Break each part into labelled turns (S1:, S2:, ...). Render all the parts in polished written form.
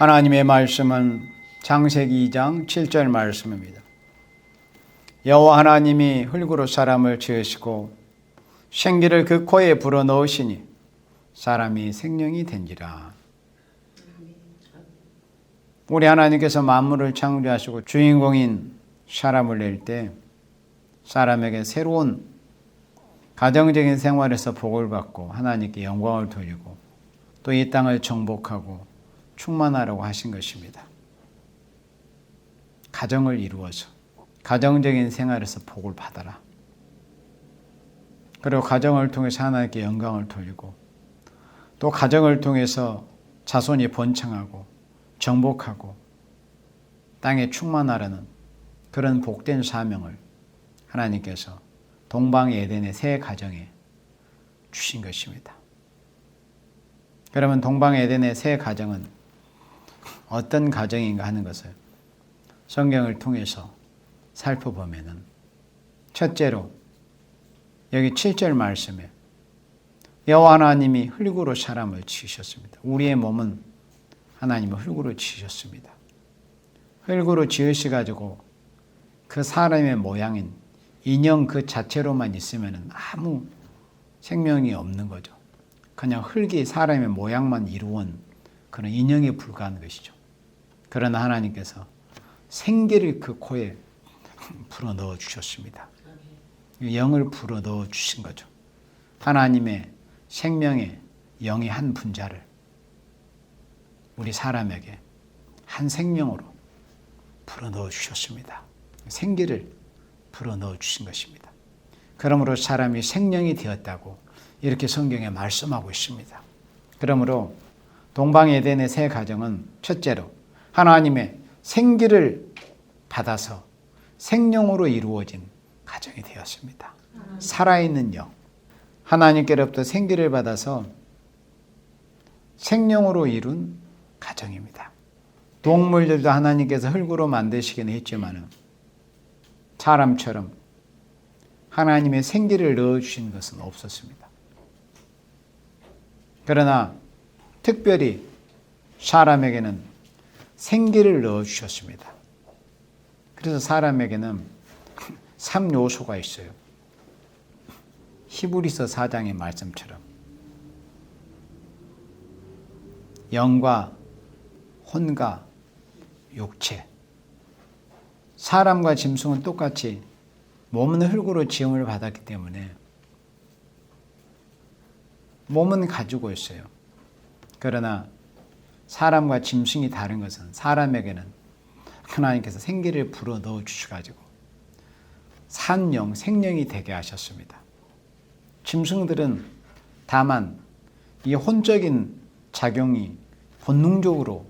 S1: 하나님의 말씀은 창세기 2장 7절 말씀입니다. 여호와 하나님이 흙으로 사람을 지으시고 생기를 그 코에 불어넣으시니 사람이 생명이 된지라. 우리 하나님께서 만물을 창조하시고 주인공인 사람을 낼 때 사람에게 새로운 가정적인 생활에서 복을 받고 하나님께 영광을 돌리고 또 이 땅을 정복하고 충만하라고 하신 것입니다. 가정을 이루어서 가정적인 생활에서 복을 받아라. 그리고 가정을 통해서 하나님께 영광을 돌리고 또 가정을 통해서 자손이 번창하고 정복하고 땅에 충만하라는 그런 복된 사명을 하나님께서 동방 에덴의 새 가정에 주신 것입니다. 그러면 동방 에덴의 새 가정은 어떤 가정인가 하는 것을 성경을 통해서 살펴보면은 첫째로 여기 7절 말씀에 여호와 하나님이 흙으로 사람을 지으셨습니다. 우리의 몸은 하나님은 흙으로 지으셨습니다. 흙으로 지으셔가지고 그 사람의 모양인 인형 그 자체로만 있으면 아무 생명이 없는 거죠. 그냥 흙이 사람의 모양만 이루은 그런 인형에 불과한 것이죠. 그러나 하나님께서 생기를 그 코에 불어넣어 주셨습니다. 영을 불어넣어 주신 거죠. 하나님의 생명의 영의 한 분자를 우리 사람에게 한 생명으로 불어넣어 주셨습니다. 생기를 불어넣어 주신 것입니다. 그러므로 사람이 생명이 되었다고 이렇게 성경에 말씀하고 있습니다. 그러므로 동방 에덴의 새 가정은 첫째로 하나님의 생기를 받아서 생명으로 이루어진 가정이 되었습니다. 살아있는 영, 하나님께로부터 생기를 받아서 생명으로 이룬 가정입니다. 동물들도 하나님께서 흙으로 만드시긴 했지만 사람처럼 하나님의 생기를 넣어주신 것은 없었습니다. 그러나 특별히 사람에게는 생기를 넣어주셨습니다. 그래서 사람에게는 3요소가 있어요. 히브리서 4장의 말씀처럼 영과 혼과 육체. 사람과 짐승은 똑같이 몸은 흙으로 지음을 받았기 때문에 몸은 가지고 있어요. 그러나 사람과 짐승이 다른 것은 사람에게는 하나님께서 생기를 불어 넣어 주셔가지고 산영, 생명이 되게 하셨습니다. 짐승들은 다만 이 혼적인 작용이 본능적으로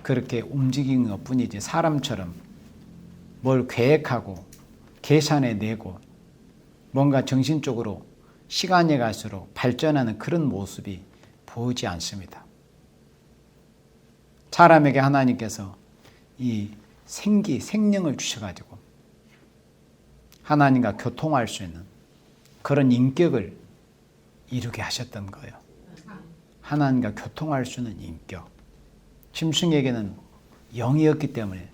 S1: 그렇게 움직이는 것 뿐이지 사람처럼 뭘 계획하고 계산해내고 뭔가 정신적으로 시간이 갈수록 발전하는 그런 모습이 보이지 않습니다. 사람에게 하나님께서 이 생명을 주셔가지고 하나님과 교통할 수 있는 그런 인격을 이루게 하셨던 거예요. 하나님과 교통할 수 있는 인격. 짐승에게는 영이었기 때문에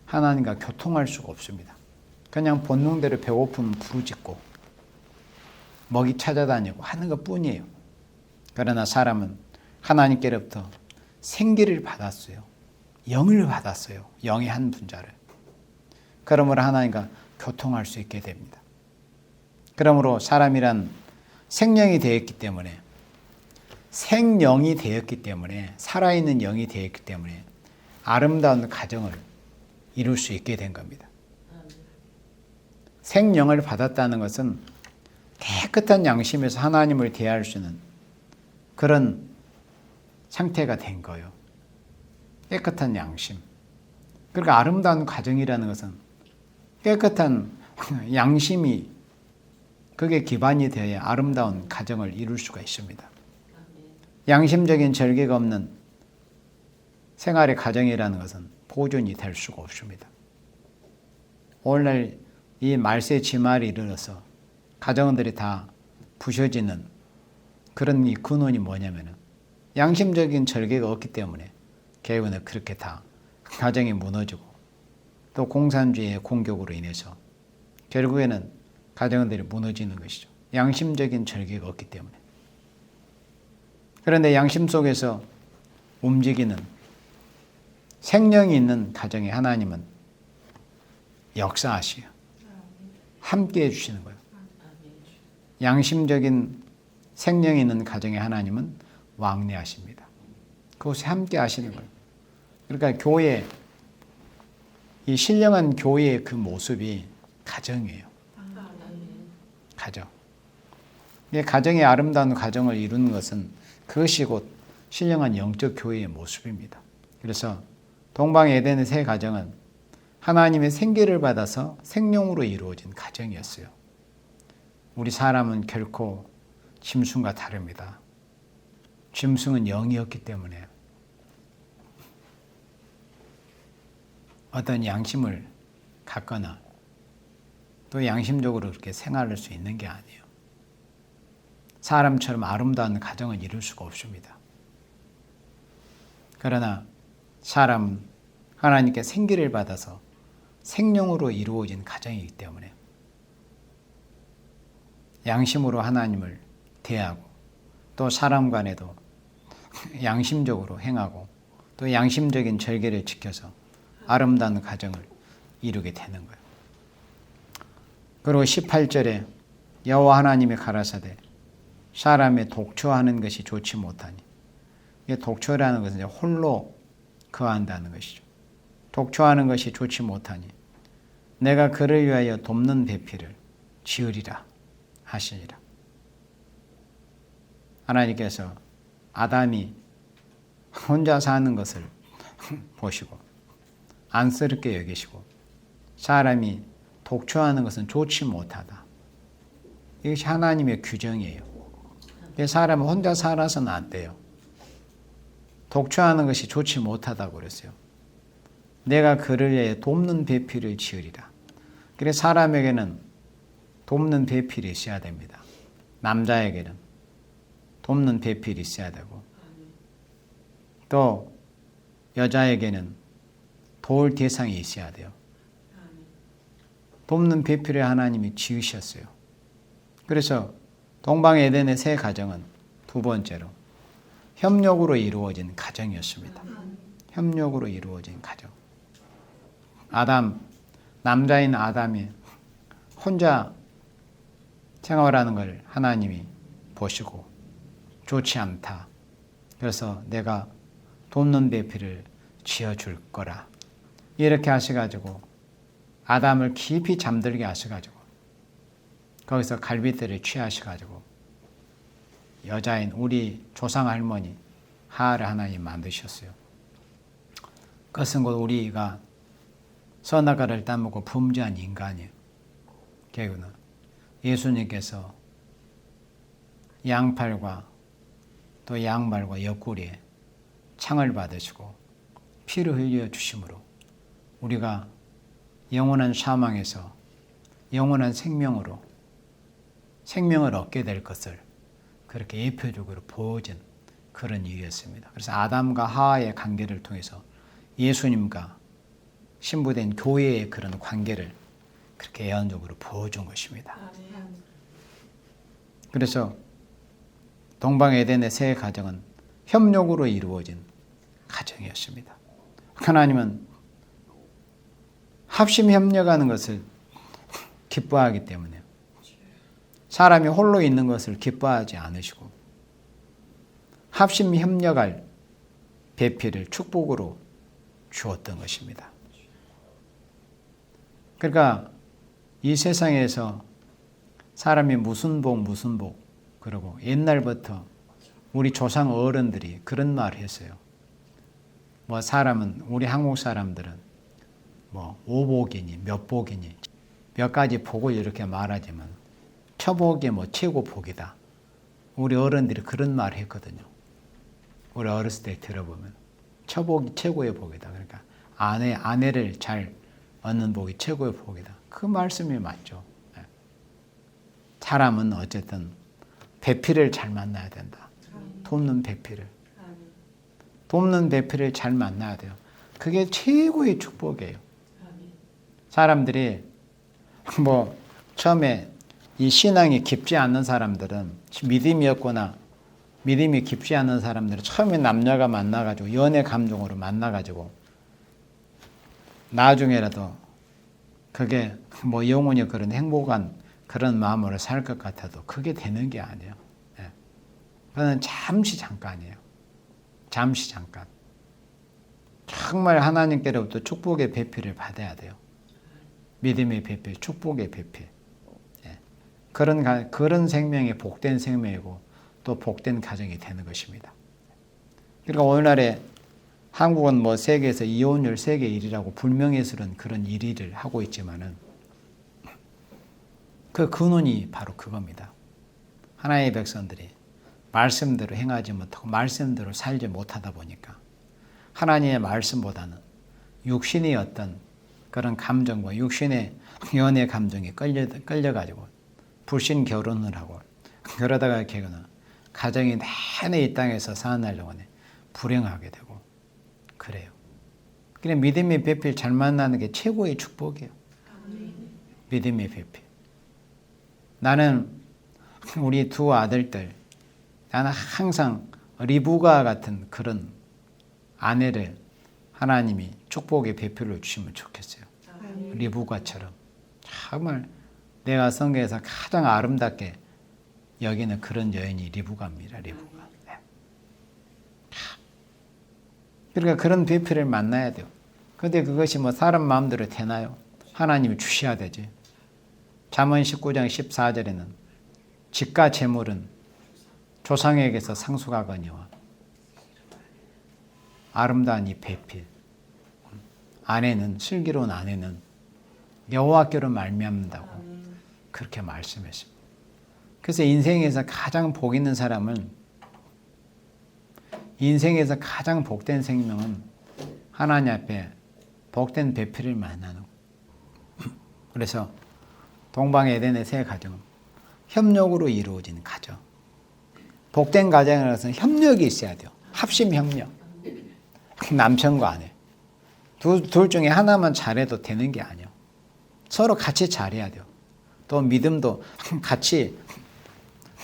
S1: 하나님과 교통할 수가 없습니다. 그냥 본능대로 배고프면 부르짖고 먹이 찾아다니고 하는 것 뿐이에요. 그러나 사람은 하나님께로부터 생기를 받았어요. 영을 받았어요. 영의 한 분자를. 그러므로 하나님과 교통할 수 있게 됩니다. 그러므로 사람이란 생명이 되었기 때문에 생영이 되었기 때문에 살아있는 영이 되었기 때문에 아름다운 가정을 이룰 수 있게 된 겁니다. 생영을 받았다는 것은 깨끗한 양심에서 하나님을 대할 수 있는 그런 상태가 된 거예요. 깨끗한 양심. 그러니까 아름다운 가정이라는 것은 깨끗한 양심이 그게 기반이 되어야 아름다운 가정을 이룰 수가 있습니다. 양심적인 절개가 없는 생활의 가정이라는 것은 보존이 될 수가 없습니다. 오늘날 이 말세 지말이 이르러서 가정들이 다 부서지는 그런 이 근원이 뭐냐면은 양심적인 절개가 없기 때문에 결국에는 그렇게 다 가정이 무너지고 또 공산주의의 공격으로 인해서 결국에는 가정들이 무너지는 것이죠. 양심적인 절개가 없기 때문에. 그런데 양심 속에서 움직이는 생명이 있는 가정에 하나님은 역사하시요. 함께 해주시는 거예요. 양심적인 생명이 있는 가정에 하나님은 왕래하십니다. 그것이 함께 하시는 거예요. 그러니까 교회, 이 신령한 교회의 그 모습이 가정이에요. 가정. 가정의 아름다운 가정을 이루는 것은 그것이 곧 신령한 영적 교회의 모습입니다. 그래서 동방 에덴의 새 가정은 하나님의 생기를 받아서 생명으로 이루어진 가정이었어요. 우리 사람은 결코 짐승과 다릅니다. 짐승은 영이었기 때문에 어떤 양심을 갖거나 또 양심적으로 그렇게 생활할 수 있는 게 아니에요. 사람처럼 아름다운 가정을 이룰 수가 없습니다. 그러나 사람은 하나님께 생기를 받아서 생명으로 이루어진 가정이기 때문에 양심으로 하나님을 대하고 또 사람 간에도 양심적으로 행하고 또 양심적인 절개를 지켜서 아름다운 가정을 이루게 되는 거예요. 그리고 18절에 여호와 하나님이 가라사대 사람의 독초하는 것이 좋지 못하니, 이게 독초라는 것은 홀로 거한다는 것이죠. 독초하는 것이 좋지 못하니 내가 그를 위하여 돕는 배필을 지으리라 하시니라. 하나님께서 아담이 혼자 사는 것을 보시고 안쓰럽게 여기시고 사람이 독초하는 것은 좋지 못하다. 이것이 하나님의 규정이에요. 사람은 혼자 살아서는 안 돼요. 독초하는 것이 좋지 못하다고 그랬어요. 내가 그를 위해 돕는 배필을 지으리라. 그래서 사람에게는 돕는 배필이 있어야 됩니다. 남자에게는 돕는 배필이 있어야 되고 또 여자에게는 도울 대상이 있어야 돼요. 돕는 배필을 하나님이 지으셨어요. 그래서 동방 에덴의 새 가정은 두 번째로 협력으로 이루어진 가정이었습니다. 협력으로 이루어진 가정. 남자인 아담이 혼자 생활하는 걸 하나님이 보시고 좋지 않다. 그래서 내가 돕는 배필을 지어줄 거라. 이렇게 하셔가지고 아담을 깊이 잠들게 하셔가지고 거기서 갈빗대를 취하셔가지고 여자인 우리 조상 할머니 하하를 하나님 만드셨어요. 그것은 곧 우리가 선악과를 따먹고 범죄한 인간이에요. 결국은 예수님께서 양팔과 또 양발과 옆구리에 창을 받으시고 피를 흘려 주심으로 우리가 영원한 사망에서 영원한 생명으로 생명을 얻게 될 것을 그렇게 예표적으로 보여준 그런 이유였습니다. 그래서 아담과 하와의 관계를 통해서 예수님과 신부된 교회의 그런 관계를 그렇게 예언적으로 보여준 것입니다. 그래서 동방 에덴의 새 가정은 협력으로 이루어진 가정이었습니다. 하나님은 합심 협력하는 것을 기뻐하기 때문에 사람이 홀로 있는 것을 기뻐하지 않으시고 합심 협력할 배필을 축복으로 주었던 것입니다. 그러니까 이 세상에서 사람이 무슨 복 그러고 옛날부터 우리 조상 어른들이 그런 말을 했어요. 사람은 우리 한국 사람들은 오복이니 몇 복이니 몇 가지 복을 이렇게 말하지만 처복이 최고 복이다. 우리 어른들이 그런 말을 했거든요. 우리 어렸을 때 들어보면 처복이 최고의 복이다. 그러니까 아내를 잘 얻는 복이 최고의 복이다. 그 말씀이 맞죠. 사람은 어쨌든 배필을 잘 만나야 된다. 돕는 배필을. 돕는 배필을 잘 만나야 돼요. 그게 최고의 축복이에요. 사람들이 뭐 처음에 이 신앙이 깊지 않는 사람들은 믿음이 깊지 않은 사람들은 처음에 남녀가 만나가지고 연애 감정으로 만나가지고 나중에라도 그게 뭐 영원히 그런 행복한 그런 마음으로 살 것 같아도 그게 되는 게 아니에요. 그거는 잠시 잠깐이에요. 잠시 잠깐. 정말 하나님께로부터 축복의 배필을 받아야 돼요. 믿음의 배필, 축복의 배필. 그런 생명이 복된 생명이고 또 복된 가정이 되는 것입니다. 그러니까 오늘날에 한국은 뭐 세계에서 이혼율 세계 1위라고 불명예스러운 그런 1위를 하고 있지만은 그 근원이 바로 그겁니다. 하나님의 백성들이 말씀대로 행하지 못하고 말씀대로 살지 못하다 보니까 하나님의 말씀보다는 육신의 어떤 그런 감정과 육신의 연애 감정에 끌려가지고 불신 결혼을 하고 그러다가 결국은 가정이 내내 이 땅에서 살아나려고 불행하게 되고 그래요. 그냥 믿음의 배필 잘 만나는 게 최고의 축복이에요. 믿음의 배필. 나는 우리 두 아들들, 나는 항상 리브가 같은 그런 아내를 하나님이 축복의 배필로 주시면 좋겠어요. 리브가처럼. 정말 내가 성경에서 가장 아름답게 여기는 그런 여인이 리브가입니다. 리브가. 네. 그러니까 그런 배필을 만나야 돼요. 그런데 그것이 뭐 사람 마음대로 되나요? 하나님이 주셔야 되지. 잠언 19장 14절에는 집과 재물은 조상에게서 상속하거니와 아름다운 이 배필 아내는 슬기로운 아내는 여호와께로 말미암는다고 그렇게 말씀했습니다. 그래서 인생에서 가장 복 있는 사람은 인생에서 가장 복된 생명은 하나님 앞에 복된 배필을 만나는 거예요. 그래서 동방 에덴의 새 가정은 협력으로 이루어진 가정. 복된 가정이라서는 협력이 있어야 돼요. 합심 협력. 남편과 아내. 둘 중에 하나만 잘해도 되는 게 아니에요. 서로 같이 잘해야 돼요. 또 믿음도 같이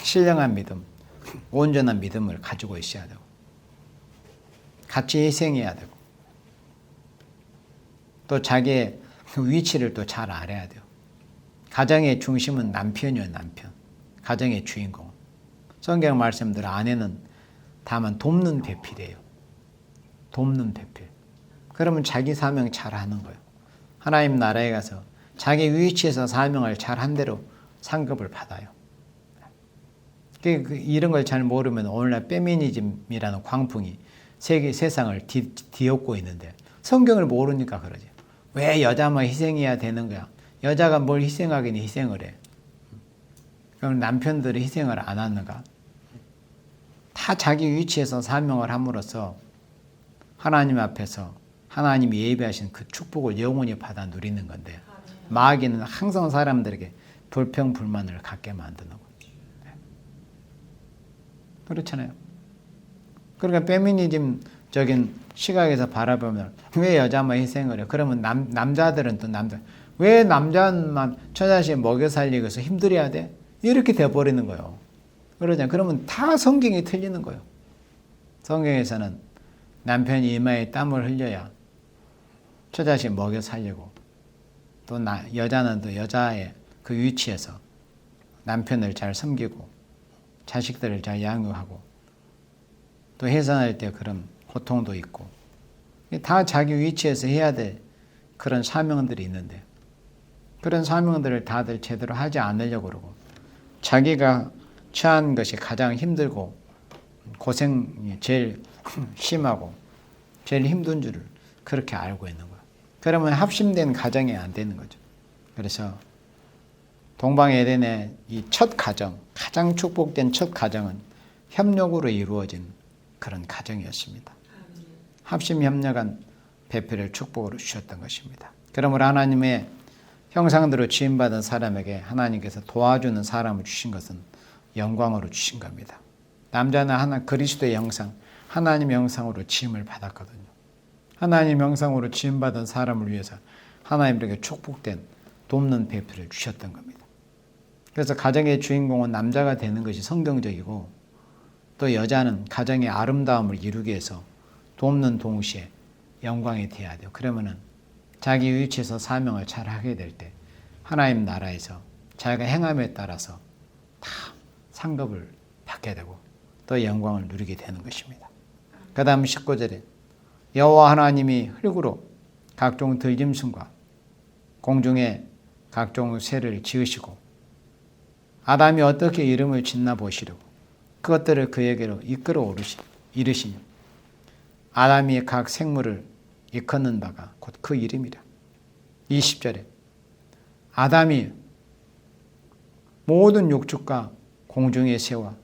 S1: 신령한 믿음, 온전한 믿음을 가지고 있어야 되고 같이 희생해야 되고 또 자기의 위치를 또 잘 알아야 돼요. 가정의 중심은 남편이에요. 남편. 가정의 주인공. 성경 말씀대로 아내는 다만 돕는 배필이에요. 돕는 배필. 그러면 자기 사명 잘하는 거예요. 하나님 나라에 가서 자기 위치에서 사명을 잘한 대로 상급을 받아요. 이런 걸 잘 모르면 오늘날 페미니즘이라는 광풍이 세상을 뒤엎고 있는데 성경을 모르니까 그러지. 왜 여자만 희생해야 되는 거야? 여자가 뭘 희생하긴 희생을 해. 그럼 남편들이 희생을 안 하는가? 다 자기 위치에서 사명을 함으로써 하나님 앞에서 하나님이 예비하신 그 축복을 영원히 받아 누리는 건데 마귀는 항상 사람들에게 불평불만을 갖게 만드는 거죠. 그렇잖아요. 그러니까 페미니즘적인 시각에서 바라보면 왜 여자만 희생을 해? 그러면 남자들은 또 왜 남자만 처자식 먹여 살리기 위해서 힘들어야 돼? 이렇게 돼버리는 거예요. 그러잖아요. 그러면 다 성경이 틀리는 거예요. 성경에서는 남편이 이마에 땀을 흘려야 처자식 먹여 살리고 또 여자는 또 여자의 그 위치에서 남편을 잘 섬기고 자식들을 잘 양육하고 또 해산할 때 그런 고통도 있고 다 자기 위치에서 해야 될 그런 사명들이 있는데 그런 사명들을 다들 제대로 하지 않으려고 그러고 자기가 처한 것이 가장 힘들고 고생이 제일 심하고 제일 힘든 줄을 그렇게 알고 있는 거예요. 그러면 합심된 가정이 안 되는 거죠. 그래서 동방 에덴의 이 첫 가정, 가장 축복된 첫 가정은 협력으로 이루어진 그런 가정이었습니다. 합심 협력한 배필을 축복으로 주셨던 것입니다. 그러므로 하나님의 형상대로 지음받은 사람에게 하나님께서 도와주는 사람을 주신 것은 영광으로 주신 겁니다. 남자는 하나 그리스도의 형상, 하나님의 형상으로 지음을 받았거든요. 하나님의 형상으로 지음받은 사람을 위해서 하나님에게 축복된 돕는 배필을 주셨던 겁니다. 그래서 가정의 주인공은 남자가 되는 것이 성경적이고 또 여자는 가정의 아름다움을 이루기 위해서 돕는 동시에 영광이 돼야 돼요. 그러면은 자기 위치에서 사명을 잘 하게 될 때 하나님 나라에서 자기가 행함에 따라서 다 상급을 받게 되고 또 영광을 누리게 되는 것입니다. 그 다음 19절에 여호와 하나님이 흙으로 각종 들짐승과 공중의 각종 새를 지으시고 아담이 어떻게 이름을 짓나 보시려고 그것들을 그에게로 이끌어 이르시니 아담이 각 생물을 일컫는 바가 곧 그 이름이라. 20절에 아담이 모든 육축과 공중의 새와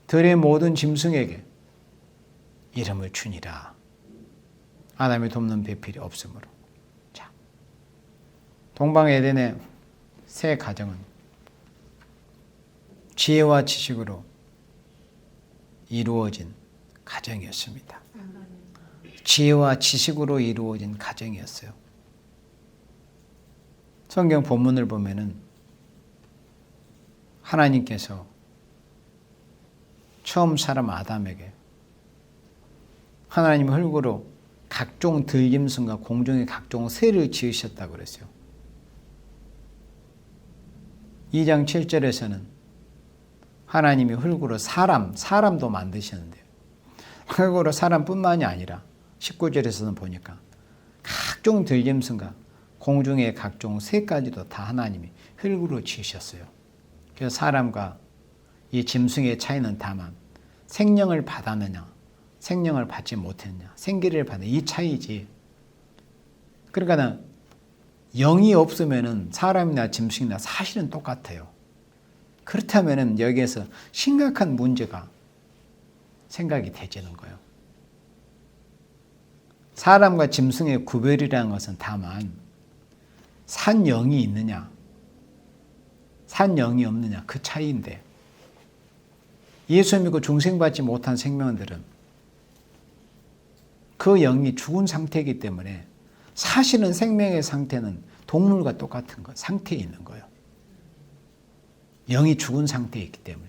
S1: 들의 모든 짐승에게 이름을 주니라. 아담이 돕는 배필이 없으므로. 자, 동방 에덴의 새 가정은 지혜와 지식으로 이루어진 가정이었습니다. 지혜와 지식으로 이루어진 가정이었어요. 성경 본문을 보면은 하나님께서 처음 사람 아담에게 하나님 흙으로 각종 들짐승과 공중의 각종 새를 지으셨다고 그랬어요. 2장 7절에서는 하나님이 흙으로 사람도 만드셨는데요. 흙으로 사람뿐만이 아니라 19절에서는 보니까 각종 들짐승과 공중의 각종 새까지도 다 하나님이 흙으로 지으셨어요. 그래서 사람과 이 짐승의 차이는 다만 생명을 받았느냐, 생명을 받지 못했느냐, 생기를 받는 이 차이지. 그러니까 영이 없으면 사람이나 짐승이나 사실은 똑같아요. 그렇다면 여기에서 심각한 문제가 생각이 되지는 거예요. 사람과 짐승의 구별이라는 것은 다만 산 영이 있느냐, 산 영이 없느냐 그 차이인데 예수 믿고 중생받지 못한 생명들은 그 영이 죽은 상태이기 때문에 사실은 생명의 상태는 동물과 똑같은 것, 상태에 있는 거예요. 영이 죽은 상태에 있기 때문에.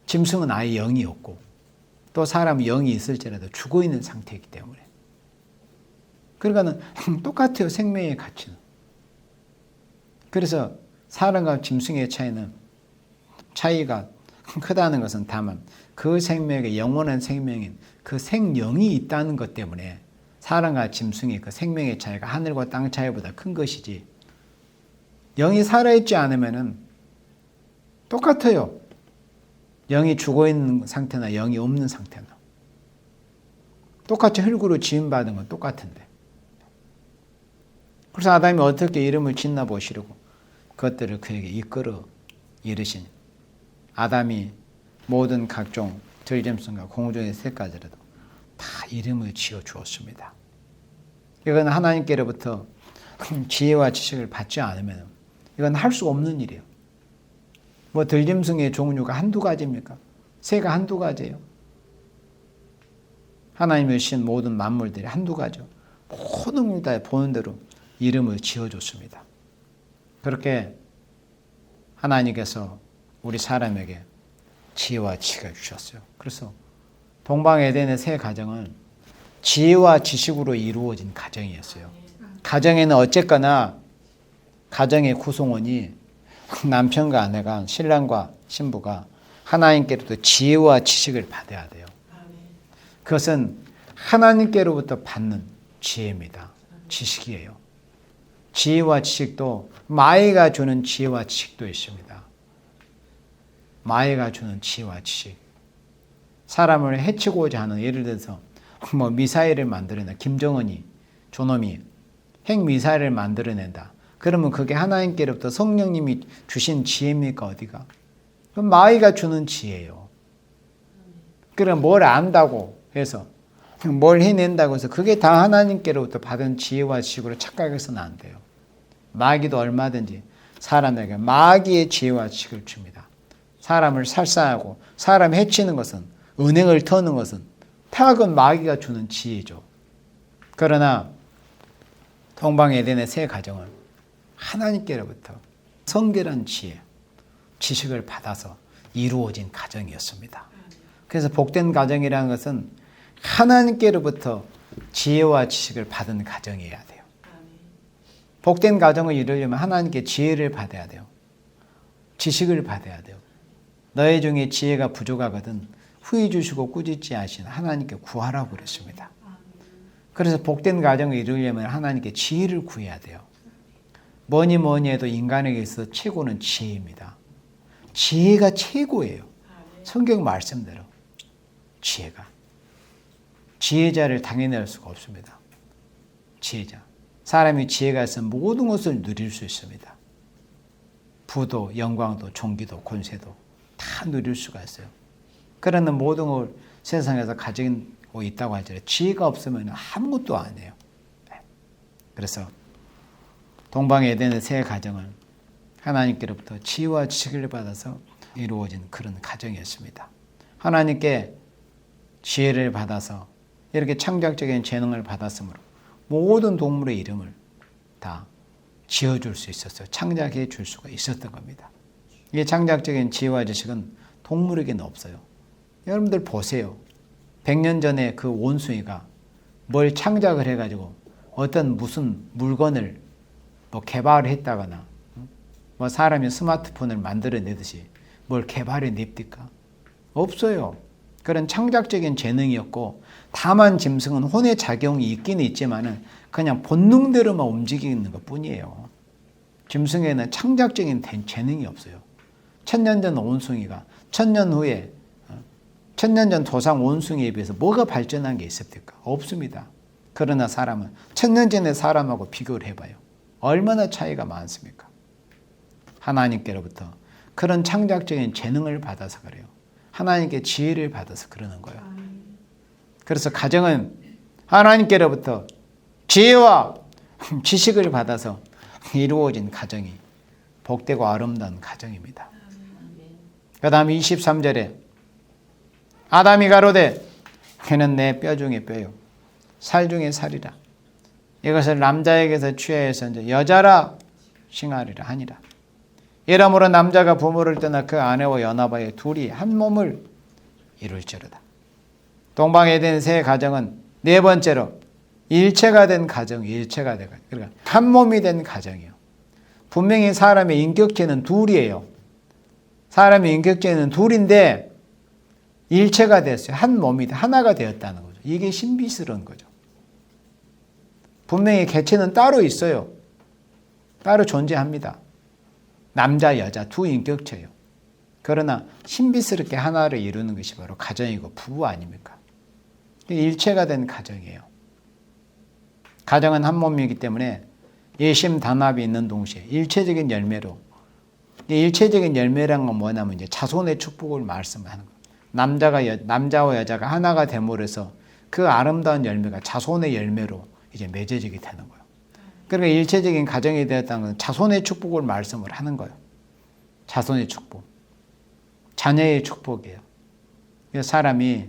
S1: 짐승은 아예 영이 없고 또 사람은 영이 있을지라도 죽어있는 상태이기 때문에. 그러니까 똑같아요. 생명의 가치는. 그래서 사람과 짐승의 차이가 크다는 것은 다만 그 생명의 영원한 생명인 그 생영이 있다는 것 때문에 사람과 짐승의 그 생명의 차이가 하늘과 땅 차이보다 큰 것이지 영이 살아있지 않으면 똑같아요. 영이 죽어있는 상태나 영이 없는 상태나 똑같이 흙으로 지음받은 건 똑같은데 그래서 아담이 어떻게 이름을 짓나 보시려고 그것들을 그에게 이끌어 이르시니 아담이 모든 각종 들짐승과 공중의 새까지라도 다 이름을 지어 주었습니다. 이건 하나님께로부터 지혜와 지식을 받지 않으면 이건 할 수 없는 일이에요. 뭐 들짐승의 종류가 한두 가지입니까? 새가 한두 가지예요. 하나님이 주신 모든 만물들이 한두 가지요. 모든 걸 다 보는 대로 이름을 지어줬습니다. 그렇게 하나님께서 우리 사람에게 지혜와 지식을 주셨어요. 그래서 동방 에덴의 새 가정은 지혜와 지식으로 이루어진 가정이었어요. 가정에는 어쨌거나 가정의 구성원이 남편과 아내가 신랑과 신부가 하나님께로부터 지혜와 지식을 받아야 돼요. 그것은 하나님께로부터 받는 지혜입니다. 지식이에요. 지혜와 지식도 마귀가 주는 지혜와 지식도 있습니다. 마귀가 주는 지혜와 지식. 사람을 해치고자 하는 예를 들어서 뭐 미사일을 만들어낸다. 김정은이 저놈이 핵미사일을 만들어낸다. 그러면 그게 하나님께로부터 성령님이 주신 지혜입니까? 어디가? 그럼 마귀가 주는 지혜예요. 그럼 뭘 안다고 해서 뭘 해낸다고 해서 그게 다 하나님께로부터 받은 지혜와 지식으로 착각해서는 안 돼요. 마귀도 얼마든지 사람에게 마귀의 지혜와 지식을 줍니다. 사람을 살상하고 사람 해치는 것은 은행을 터는 것은 타락은 마귀가 주는 지혜죠. 그러나 동방 에덴의 새 가정은 하나님께로부터 성결한 지혜, 지식을 받아서 이루어진 가정이었습니다. 그래서 복된 가정이라는 것은 하나님께로부터 지혜와 지식을 받은 가정이어야 돼요. 복된 가정을 이루려면 하나님께 지혜를 받아야 돼요. 지식을 받아야 돼요. 너희 중에 지혜가 부족하거든 후히 주시고 꾸짖지 하신 하나님께 구하라고 그랬습니다. 그래서 복된 가정을 이루려면 하나님께 지혜를 구해야 돼요. 뭐니 해도 인간에게 있어서 최고는 지혜입니다. 지혜가 최고예요. 성경 말씀대로 지혜가. 지혜자를 당해낼 수가 없습니다. 지혜자. 사람이 지혜가 있으면 모든 것을 누릴 수 있습니다. 부도, 영광도, 종기도, 권세도 다 누릴 수가 있어요. 그러나 모든 걸 세상에서 가지고 있다고 할지라도 지혜가 없으면 아무것도 안 해요. 그래서 동방 에덴의 새 가정은 하나님께로부터 지혜와 지식을 받아서 이루어진 그런 가정이었습니다. 하나님께 지혜를 받아서 이렇게 창작적인 재능을 받았으므로 모든 동물의 이름을 다 지어줄 수 있었어요. 창작해 줄 수가 있었던 겁니다. 이 창작적인 지혜와 지식은 동물에게는 없어요. 여러분들 보세요. 100년 전에 그 원숭이가 뭘 창작을 해가지고 어떤 무슨 물건을 개발을 했다거나 사람이 스마트폰을 만들어내듯이 뭘 개발해 냅니까? 없어요. 그런 창작적인 재능이었고 다만 짐승은 혼의 작용이 있기는 있지만은 그냥 본능대로만 움직이는 것 뿐이에요. 짐승에는 창작적인 재능이 없어요. 1000년 전 원숭이가 1000년 후에 1000년 전 조상 원숭이에 비해서 뭐가 발전한 게 있습니까? 없습니다. 그러나 사람은 1000년 전의 사람하고 비교를 해봐요. 얼마나 차이가 많습니까? 하나님께로부터 그런 창작적인 재능을 받아서 그래요. 하나님께 지혜를 받아서 그러는 거예요. 그래서 가정은 하나님께로부터 지혜와 지식을 받아서 이루어진 가정이 복되고 아름다운 가정입니다. 그 다음 23절에 아담이 가로되 그는 내 뼈 중에 뼈요 살 중에 살이라. 이것을 남자에게서 취하여서 이제 여자라 칭하리라 하니라. 이러므로 남자가 부모를 떠나 그 아내와 연합하여 둘이 한 몸을 이룰지로다. 동방 에덴 새 가정은 네 번째로 일체가 된 가정, 일체가 된 가정. 그러니까 한 몸이 된 가정이에요. 분명히 사람의 인격체는 둘이에요. 사람의 인격체는 둘인데 일체가 됐어요. 한 몸이 하나가 되었다는 거죠. 이게 신비스러운 거죠. 분명히 개체는 따로 있어요. 따로 존재합니다. 남자, 여자 두 인격체예요. 그러나 신비스럽게 하나를 이루는 것이 바로 가정이고 부부 아닙니까? 일체가 된 가정이에요. 가정은 한 몸이기 때문에 예심단합이 있는 동시에 일체적인 열매로, 일체적인 열매란 건 뭐냐면 이제 자손의 축복을 말씀하는 거예요. 남자와 여자가 하나가 됨으로 해서 그 아름다운 열매가 자손의 열매로 이제 맺어지게 되는 거예요. 그러니까 일체적인 가정이 되었다는 건 자손의 축복을 말씀을 하는 거예요. 자손의 축복. 자녀의 축복이에요. 사람이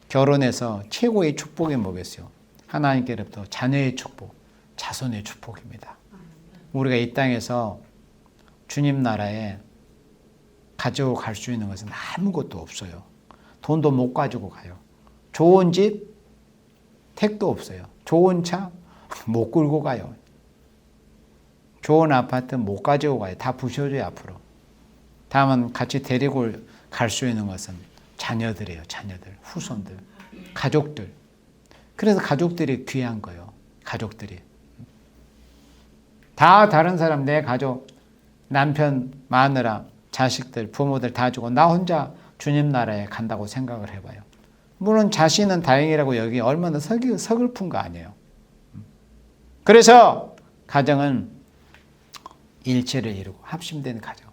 S1: 결혼해서 최고의 축복이 뭐겠어요? 하나님께로부터 자녀의 축복, 자손의 축복입니다. 우리가 이 땅에서 주님 나라에 가지고 갈 수 있는 것은 아무것도 없어요. 돈도 못 가지고 가요. 좋은 집, 택도 없어요. 좋은 차, 못 끌고 가요. 좋은 아파트 못 가지고 가요. 다 부셔줘요, 앞으로. 다만 같이 데리고 갈 수 있는 것은 자녀들이에요. 자녀들, 후손들, 가족들. 그래서 가족들이 귀한 거예요. 가족들이. 다 다른 사람, 내 가족, 남편, 마누라, 자식들, 부모들 다 주고 나 혼자 주님 나라에 간다고 생각을 해봐요. 물론 자신은 다행이라고 여기 얼마나 서글픈 거 아니에요. 그래서 가정은 일체를 이루고 합심된 가정.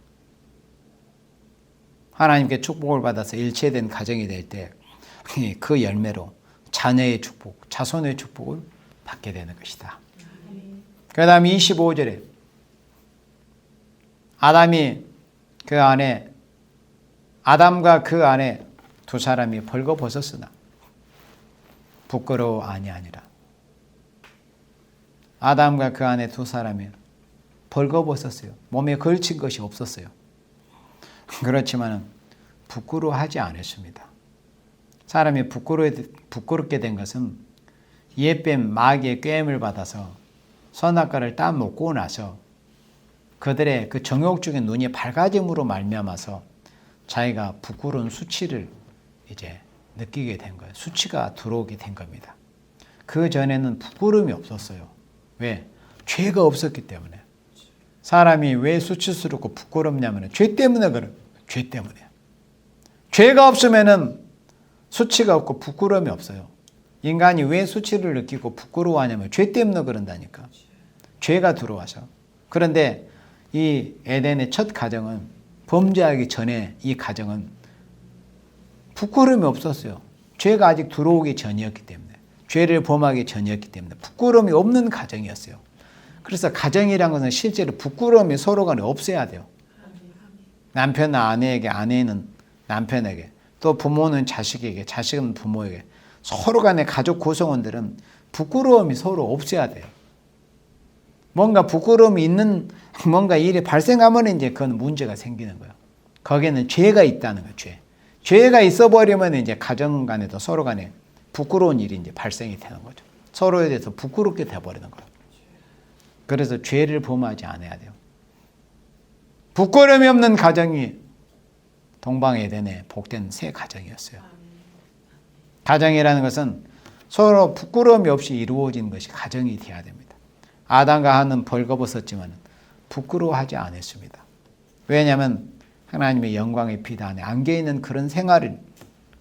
S1: 하나님께 축복을 받아서 일체된 가정이 될 때 그 열매로 자녀의 축복, 자손의 축복을 받게 되는 것이다. 그 다음 25절에 아담이 그 안에, 아담과 그 안에 두 사람이 벌거벗었으나 부끄러워 아니하니라. 아담과 그 아내 두 사람이 벌거벗었어요. 몸에 걸친 것이 없었어요. 그렇지만 부끄러워하지 않았습니다. 사람이 부끄럽게 된 것은 옛뱀 마귀의 꾀임을 받아서 선악과를 따먹고 나서 그들의 그 정욕적인 눈이 밝아짐으로 말미암아서 자기가 부끄러운 수치를 이제 느끼게 된 거예요. 수치가 들어오게 된 겁니다. 그 전에는 부끄러움이 없었어요. 왜? 죄가 없었기 때문에. 사람이 왜 수치스럽고 부끄럽냐면 죄 때문에 그래요. 죄 때문에. 죄가 없으면은 수치가 없고 부끄러움이 없어요. 인간이 왜 수치를 느끼고 부끄러워하냐면 죄 때문에 그런다니까. 죄가 들어와서. 그런데 이 에덴의 첫 가정은 범죄하기 전에 이 가정은 부끄러움이 없었어요. 죄가 아직 들어오기 전이었기 때문에. 죄를 범하기 전이었기 때문에 부끄러움이 없는 가정이었어요. 그래서 가정이란 것은 실제로 부끄러움이 서로 간에 없어야 돼요. 남편은 아내에게, 아내는 남편에게, 또 부모는 자식에게, 자식은 부모에게, 서로 간의 가족 구성원들은 부끄러움이 서로 없어야 돼요. 뭔가 부끄러움이 있는 뭔가 일이 발생하면 이제 그건 문제가 생기는 거예요. 거기에는 죄가 있다는 거예요. 죄가 있어버리면 이제 가정 간에도 서로 간에 부끄러운 일이 이제 발생이 되는 거죠. 서로에 대해서 부끄럽게 돼버리는 거예요. 그래서 죄를 범하지 않아야 돼요. 부끄러움이 없는 가정이 동방에덴의 복된 새 가정이었어요. 가정이라는 것은 서로 부끄러움이 없이 이루어진 것이 가정이 되어야 됩니다. 아담과 하와는 벌거벗었지만 부끄러워하지 않았습니다. 왜냐하면 하나님의 영광의 빛 안에 안겨있는 그런 생활을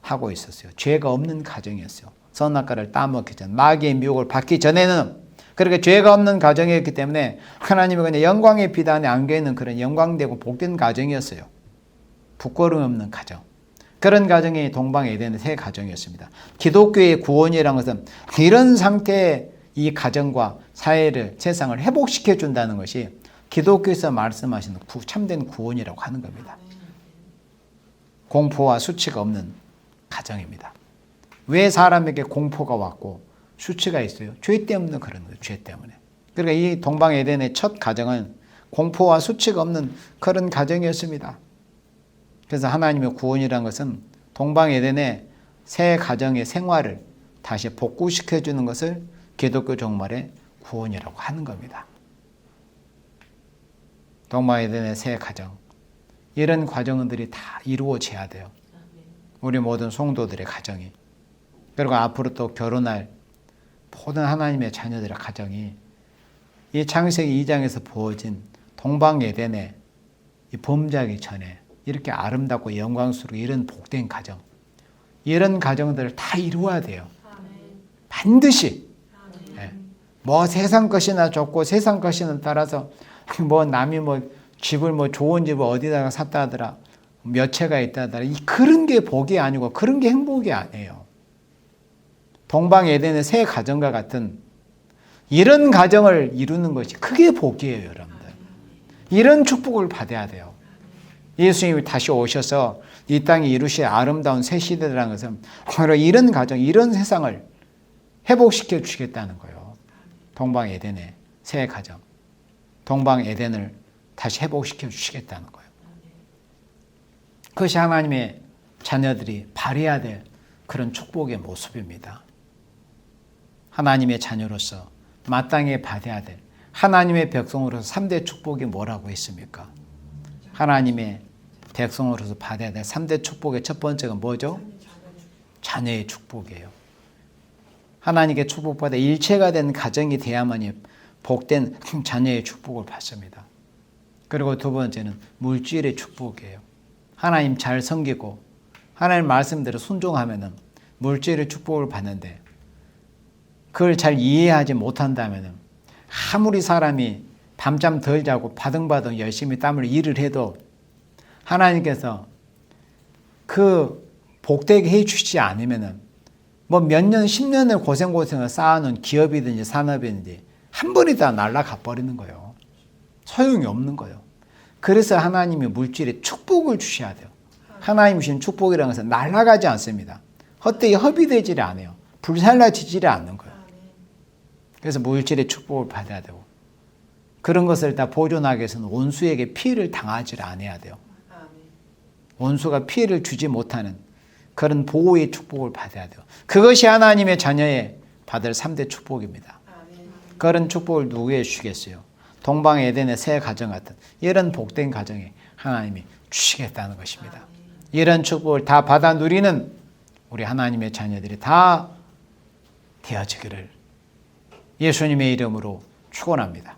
S1: 하고 있었어요. 죄가 없는 가정이었어요. 선악과를 따먹기 전, 마귀의 미혹을 받기 전에는 그렇게 죄가 없는 가정이었기 때문에 하나님의 그냥 영광의 빛 안에 안겨있는 그런 영광되고 복된 가정이었어요. 부끄러움 없는 가정. 그런 가정이 동방 에덴의 새 가정이었습니다. 기독교의 구원이라는 것은 이런 상태의 이 가정과 사회를, 세상을 회복시켜 준다는 것이 기독교에서 말씀하시는 참된 구원이라고 하는 겁니다. 공포와 수치가 없는 가정입니다. 왜 사람에게 공포가 왔고 수치가 있어요? 죄 때문에 그런 거예요. 죄 때문에. 그러니까 이 동방 에덴의 첫 가정은 공포와 수치가 없는 그런 가정이었습니다. 그래서 하나님의 구원이라는 것은 동방 에덴의 새 가정의 생활을 다시 복구시켜 주는 것을 기독교 종말의 구원이라고 하는 겁니다. 동방 에덴의 새 가정, 이런 과정들이 다 이루어져야 돼요. 우리 모든 성도들의 가정이. 그리고 앞으로 또 결혼할 모든 하나님의 자녀들의 가정이 이 창세기 2장에서 보여진 동방 에덴의 이 범죄하기 전에 이렇게 아름답고 영광스럽고 이런 복된 가정, 이런 가정들을 다 이루어야 돼요. 반드시. 네. 뭐 세상 것이나 좋고 세상 것이나 따라서 뭐 남이 뭐 집을 뭐 좋은 집을 어디다가 샀다 하더라, 몇 채가 있다 하더라, 그런 게 복이 아니고 그런 게 행복이 아니에요. 동방 에덴의 새 가정과 같은 이런 가정을 이루는 것이 그게 복이에요, 여러분들. 이런 축복을 받아야 돼요. 예수님이 다시 오셔서 이 땅에 이루실 아름다운 새 시대라는 것은 바로 이런 가정, 이런 세상을 회복시켜 주시겠다는 거예요. 동방 에덴의 새 가정, 동방 에덴을 다시 회복시켜 주시겠다는 거예요. 그것이 하나님의 자녀들이 발휘해야 될 그런 축복의 모습입니다. 하나님의 자녀로서 마땅히 받아야 될 하나님의 백성으로서 3대 축복이 뭐라고 했습니까? 하나님의 백성으로서 받아야 될 3대 축복의 첫 번째가 뭐죠? 자녀의 축복이에요. 하나님께 축복받아 일체가 된 가정이 돼야만이 복된 자녀의 축복을 받습니다. 그리고 두 번째는 물질의 축복이에요. 하나님 잘 섬기고 하나님 말씀대로 순종하면은 물질의 축복을 받는데 그걸 잘 이해하지 못한다면은 아무리 사람이 밤잠 덜 자고 바등바등 열심히 땀을 일을 해도 하나님께서 그 복되게 해주시지 않으면은 뭐 몇 년, 10년을 고생을 쌓아놓은 기업이든지 산업이든지 한 번에 다 날아가 버리는 거예요. 소용이 없는 거예요. 그래서 하나님이 물질에 축복을 주셔야 돼요. 하나님 주신 축복이라는 것은 날아가지 않습니다. 헛되이 허비되지를 않아요. 불살라지지를 않는 거예요. 그래서 물질의 축복을 받아야 되고 그런 것을 다 보존하기 위해서는 원수에게 피해를 당하지 않아야 돼요. 원수가 피해를 주지 못하는 그런 보호의 축복을 받아야 돼요. 그것이 하나님의 자녀의 받을 3대 축복입니다. 그런 축복을 누구에게 주시겠어요? 동방 에덴의 새 가정 같은 이런 복된 가정에 하나님이 주시겠다는 것입니다. 이런 축복을 다 받아 누리는 우리 하나님의 자녀들이 다 되어지기를 예수님의 이름으로 축원합니다.